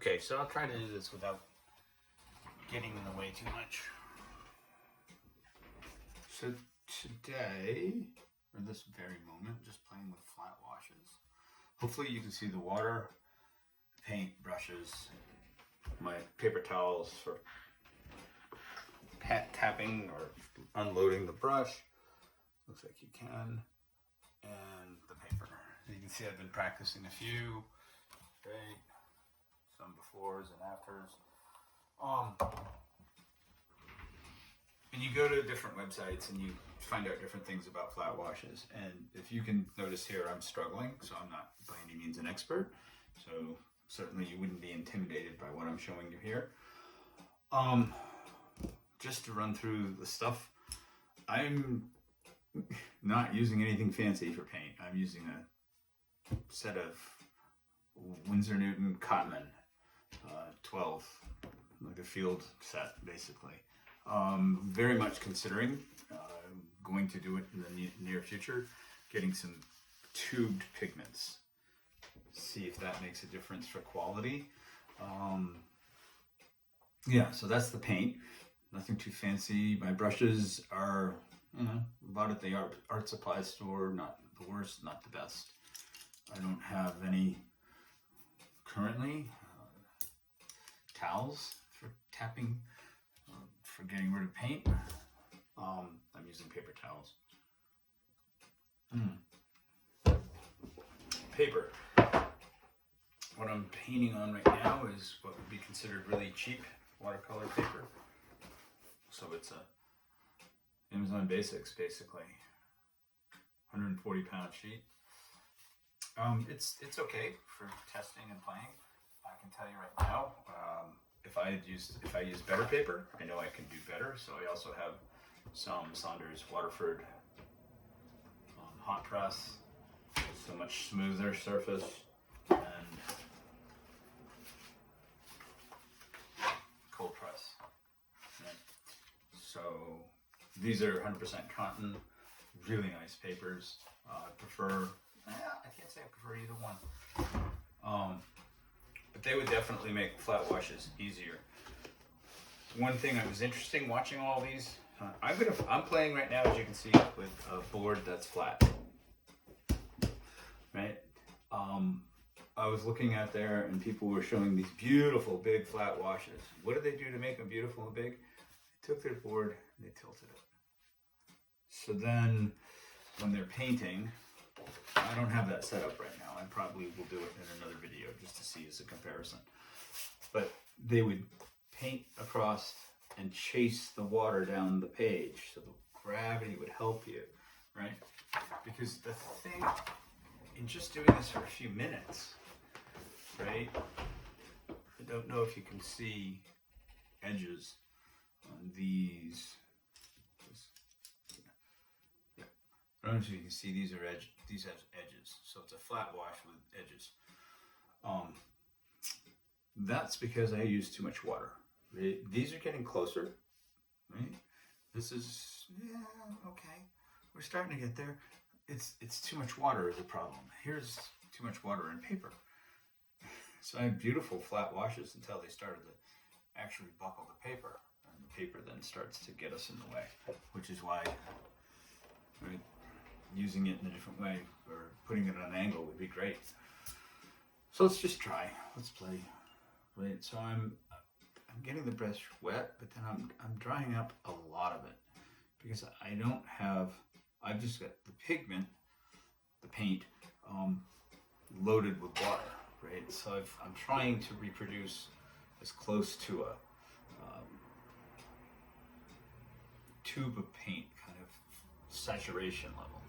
Okay, so I'll try to do this without getting in the way too much. So today, or this very moment, just playing with flat washes. Hopefully you can see the water, paint, brushes, my paper towels for tapping or unloading the brush. Looks like you can. And the paper. So you can see I've been practicing a few. Right. Some befores and afters. And you go to different websites and you find out different things about flat washes. And if you can notice here, I'm struggling, so I'm not by any means an expert. So certainly you wouldn't be intimidated by what I'm showing you here. Just to run through the stuff, I'm not using anything fancy for paint. I'm using a set of Winsor Newton Cotman 12, like a field set basically. Very much considering going to do it in the near future, getting some tubed pigments. See if that makes a difference for quality. Yeah, so that's the paint. Nothing too fancy. My brushes are, bought at the art supply store. Not the worst, not the best. I don't have any currently. Towels for tapping, for getting rid of paint. I'm using paper towels. Paper. What I'm painting on right now is what would be considered really cheap watercolor paper. So it's a Amazon Basics, basically. 140-pound sheet. It's okay for testing and playing. I can tell you right now, if I use better paper, I know I can do better. So I also have some Saunders Waterford hot press. So much smoother surface, and cold press. Right. So these are 100% cotton, really nice papers. I prefer, I can't say I prefer either one. But they would definitely make flat washes easier. One thing that was interesting watching all these, I'm playing right now, as you can see, with a board that's flat. Right? I was looking out there and people were showing these beautiful big flat washes. What did they do to make them beautiful and big? They took their board and they tilted it. So then when they're painting, I don't have that set up right now. I probably will do it in another video just to see as a comparison. But they would paint across and chase the water down the page so the gravity would help you, right? Because the thing, in just doing this for a few minutes, right? I don't know if you can see edges on these. Yeah. I don't know if you can see these have edges. So it's a flat wash with edges. That's because I use too much water. Right? These are getting closer, right? This is, okay. We're starting to get there. It's too much water is a problem. Here's too much water in paper. So I have beautiful flat washes until they started to actually buckle the paper. And the paper then starts to get us in the way, which is why, right, using it in a different way or putting it on an angle would be great. So let's just try. Let's play. Right. So I'm getting the brush wet, but then I'm drying up a lot of it because I've just got the pigment, the paint, loaded with water, right? So I'm trying to reproduce as close to a tube of paint kind of saturation level,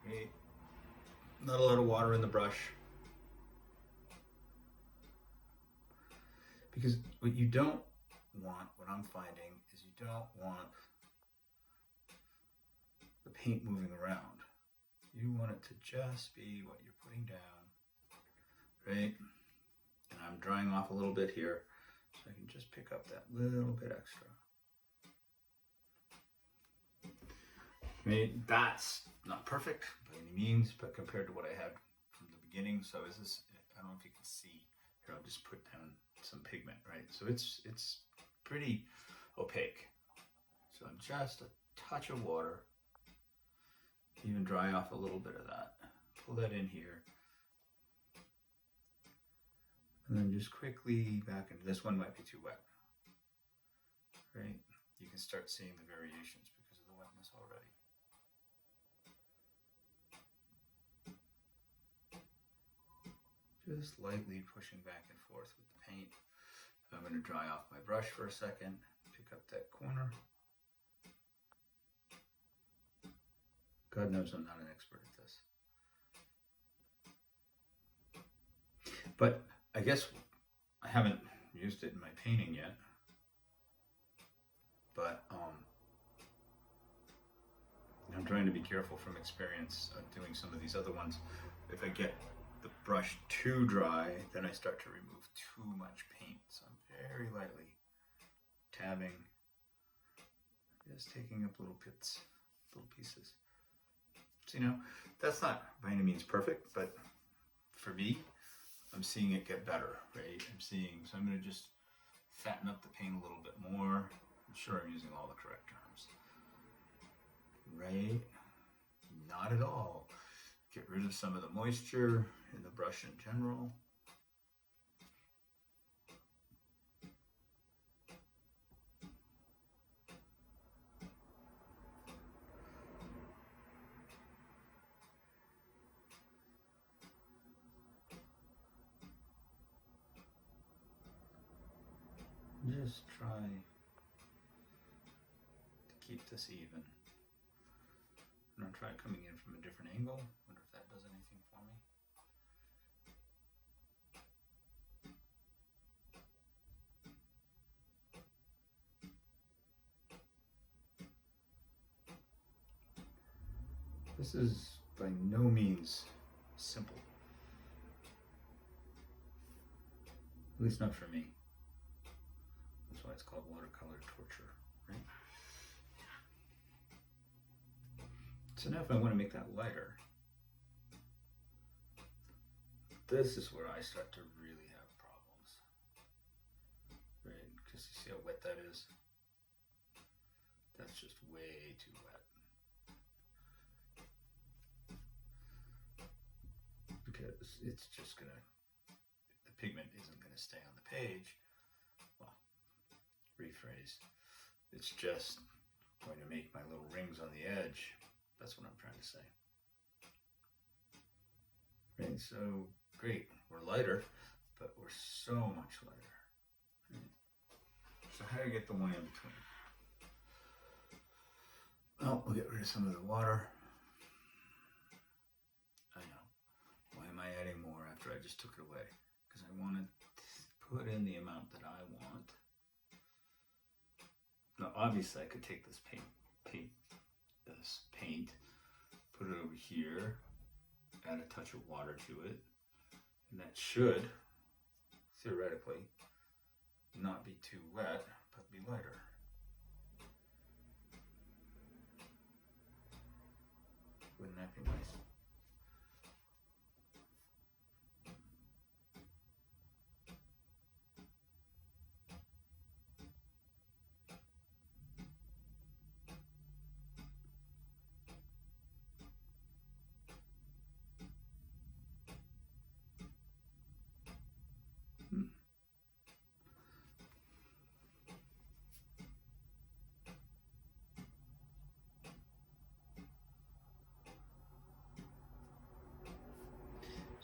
right? Not a lot of water in the brush. Because what you don't want, what I'm finding, is you don't want the paint moving around. You want it to just be what you're putting down, right? And I'm drying off a little bit here, so I can just pick up that little bit extra. Right? That's not perfect by any means, but compared to what I had from the beginning, so is this, I don't know if you can see, here I'll just put down some pigment, right? So it's pretty opaque. So just a touch of water, even dry off a little bit of that. Pull that in here. And then just quickly back into this one might be too wet, right? You can start seeing the variations because of the wetness already. Just lightly pushing back and forth with the paint. I'm going to dry off my brush for a second, pick up that corner. God knows I'm not an expert at this. But I guess I haven't used it in my painting yet. But I'm trying to be careful from experience of doing some of these other ones. If I get the brush too dry, then I start to remove too much paint. So I'm very lightly tabbing, just taking up little bits, little pieces. So, you know, that's not by any means perfect, but for me, I'm seeing it get better, right? So I'm going to just fatten up the paint a little bit more. I'm sure I'm using all the correct terms. Right? Not at all. Get rid of some of the moisture in the brush in general. Just try to keep this even. I'm going to try coming in from a different angle. Wonder if that does anything for me. This is by no means simple. At least not for me. That's why it's called watercolor torture, right? So now if I want to make that lighter, this is where I start to really have problems, right? Because you see how wet that is? That's just way too wet. Because it's just gonna, the pigment isn't gonna stay on the page. Well, rephrase, it's just going to make my little rings on the edge. That's what I'm trying to say. Right, so great, we're lighter, but we're so much lighter. Right? So how do you get the one in between? Well, we'll get rid of some of the water. I know. Why am I adding more after I just took it away? Because I want to put in the amount that I want. Now, obviously, I could take this paint, put it over here, add a touch of water to it, and that should, theoretically, not be too wet, but be lighter. Wouldn't that be nice?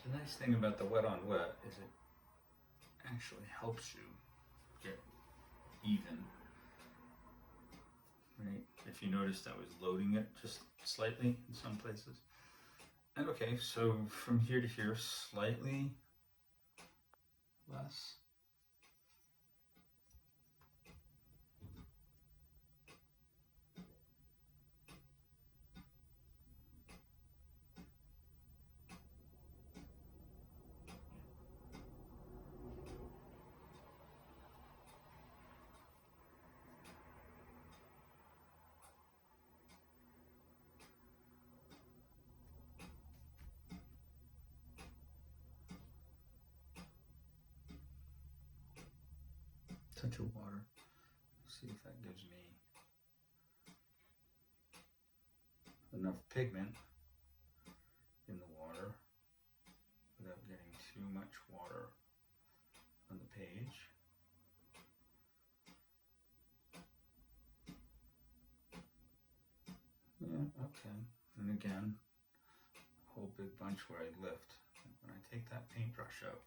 The nice thing about the wet on wet is it actually helps you get even, right? If you noticed, I was loading it just slightly in some places. And okay, so from here to here, slightly less. touch of water. See if that gives me enough pigment in the water without getting too much water on the page. Yeah, okay. And again, a whole big bunch where I lift. When I take that paintbrush up,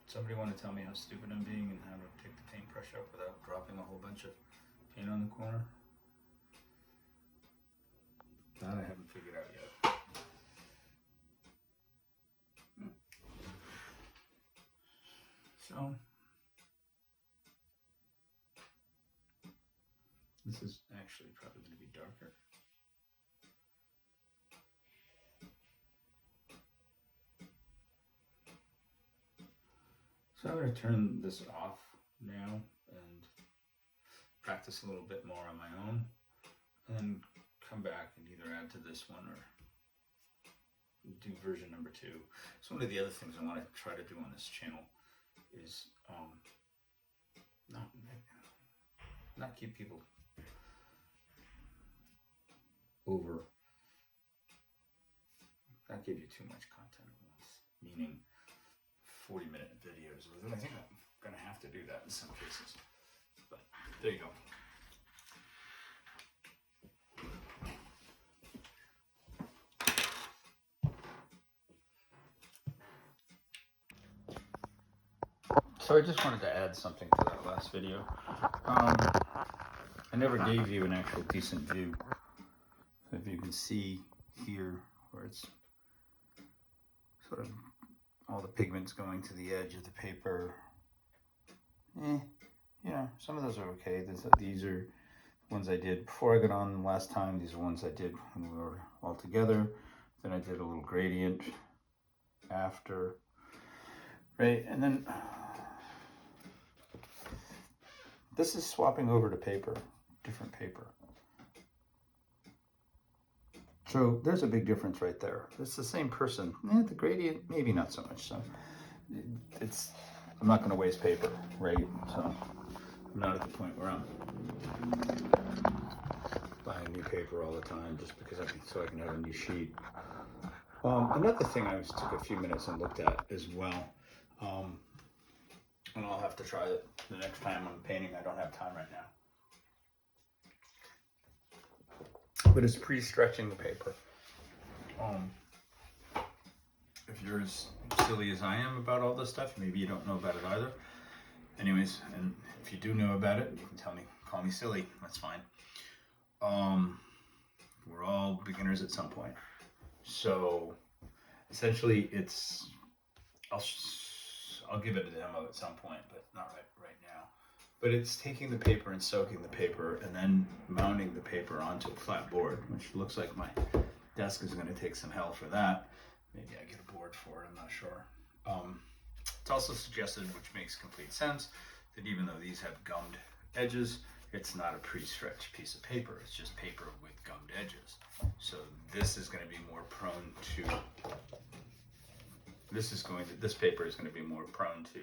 somebody want to tell me how stupid I'm being and how to take the paintbrush up without dropping a whole bunch of paint on the corner? That I haven't figured out yet. So, this is actually probably going to be darker. So I'm going to turn this off now and practice a little bit more on my own, and then come back and either add to this one or do version number 2. So one of the other things I want to try to do on this channel is not keep people not give you too much content at once, meaning 40-minute videos. I think I'm going to have to do that in some cases, but there you go. So I just wanted to add something to that last video. I never gave you an actual decent view. So if you can see here where it's sort of all the pigments going to the edge of the paper. You know, some of those are okay. These are ones I did before I got on last time. These are ones I did when we were all together. Then I did a little gradient after, right? And then this is swapping over to paper, different paper. So there's a big difference right there. It's the same person. The gradient, maybe not so much. So I'm not going to waste paper, right? So I'm not at the point where I'm buying new paper all the time just because so I can have a new sheet. Another thing I took a few minutes and looked at as well, and I'll have to try it the next time I'm painting. I don't have time right now. But it's pre-stretching the paper. If you're as silly as I am about all this stuff, maybe you don't know about it either. Anyways, and if you do know about it, you can call me silly. That's fine. We're all beginners at some point. So essentially, I'll give it a demo at some point, but not right now. But it's taking the paper and soaking the paper and then mounting the paper onto a flat board, which looks like my desk is going to take some hell for that. Maybe I get a board for it, I'm not sure. It's also suggested, which makes complete sense, that even though these have gummed edges, it's not a pre-stretched piece of paper. It's just paper with gummed edges. So this is going to be more prone to, this paper is going to be more prone to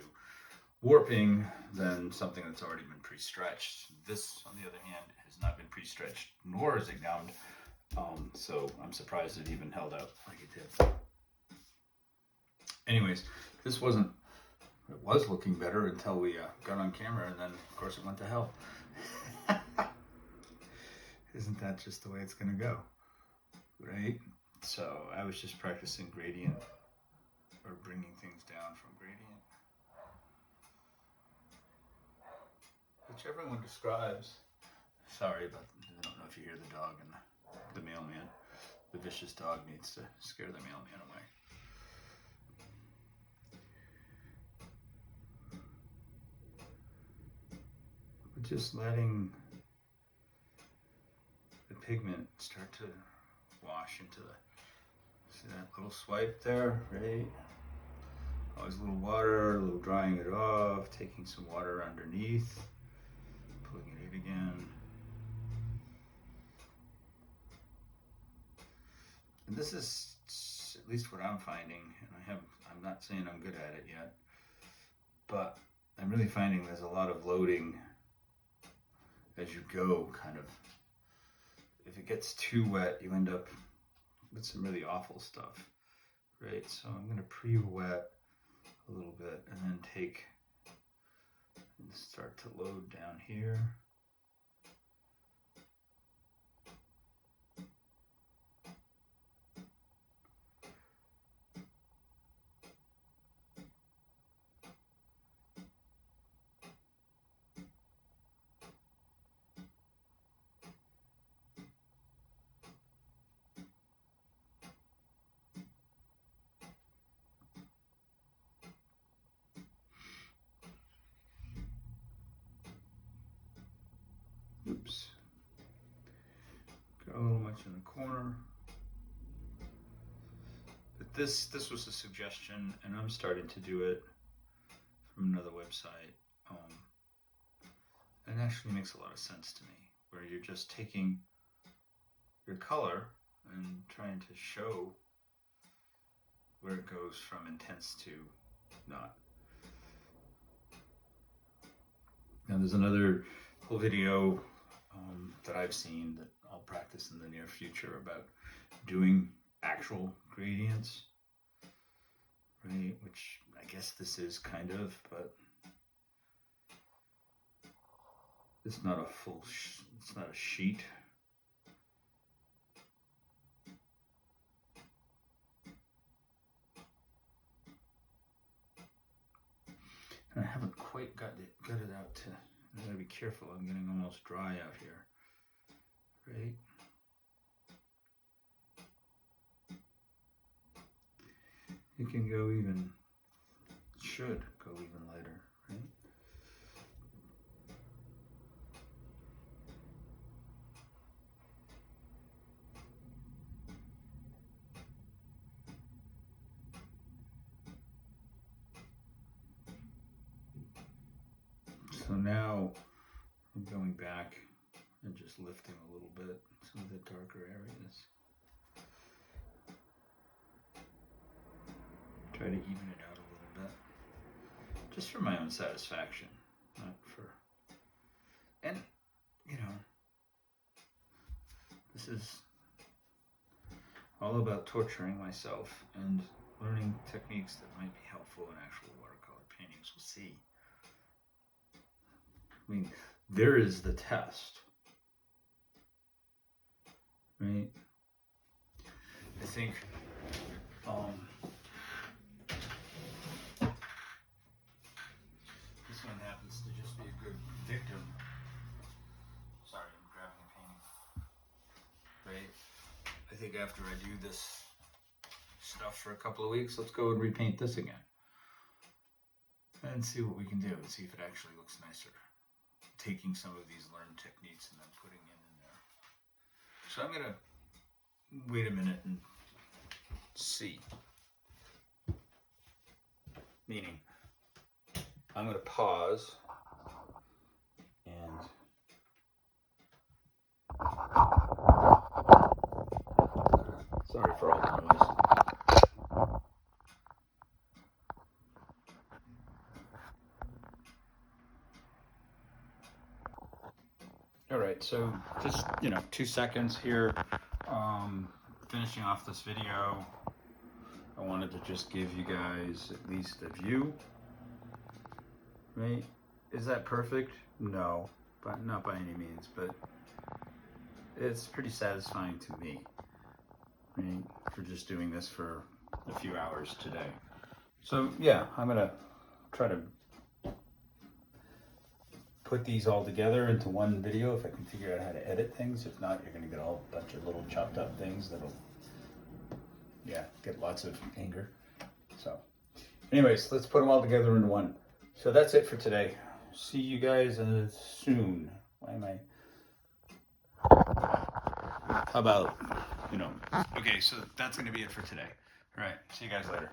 warping than something that's already been pre-stretched. This, on the other hand, has not been pre-stretched, nor is it gummed. So I'm surprised it even held up like it did. Anyways, it was looking better until we got on camera, and then of course it went to hell. Isn't that just the way it's gonna go, right? So I was just practicing gradient, or bringing things down from gradient, whichever one describes. Sorry, but I don't know if you hear the dog and the mailman. The vicious dog needs to scare the mailman away. But just letting the pigment start to wash into see that little swipe there, right? Always a little water, a little drying it off, taking some water underneath, pulling it in again. And this is at least what I'm finding, and I'm not saying I'm good at it yet, but I'm really finding there's a lot of loading as you go, kind of. If it gets too wet, you end up with some really awful stuff, right? So I'm going to pre-wet a little bit and then take and start to load down here. Oops. Got a little much in the corner. But this was a suggestion, and I'm starting to do it from another website. It actually makes a lot of sense to me, where you're just taking your color and trying to show where it goes from intense to not. Now there's another whole video that I've seen that I'll practice in the near future about doing actual gradients, right? Which I guess this is kind of, but it's not a full, it's not a sheet. And I haven't quite got it out to, I gotta be careful, I'm getting almost dry out here, right? You can go even, should go even lighter, right? So now I'm going back and just lifting a little bit some of the darker areas. Try to even it out a little bit, just for my own satisfaction, not for, and you know, this is all about torturing myself and learning techniques that might be helpful in actual watercolor paintings. We'll see. I mean, there is the test, right? I think this one happens to just be a good victim. Sorry, I'm grabbing a painting. Right? I think after I do this stuff for a couple of weeks, let's go and repaint this again. And see what we can do and see if it actually looks nicer. Taking some of these learned techniques and then putting it in there. So I'm gonna wait a minute and see. Meaning, I'm gonna pause and sorry for all the noise. All right, so just 2 seconds here, finishing off this video. I wanted to just give you guys at least a view, right? Is that perfect? No, but not by any means, but it's pretty satisfying to me, right? For just doing this for a few hours today. So yeah, I'm gonna try to put these all together into one video if I can figure out how to edit things. If not, you're gonna get a whole bunch of little chopped up things that'll, get lots of anger. So anyways, let's put them all together into one. So that's it for today. See you guys soon. Why am I? How about, okay, so that's gonna be it for today. All right, see you guys later.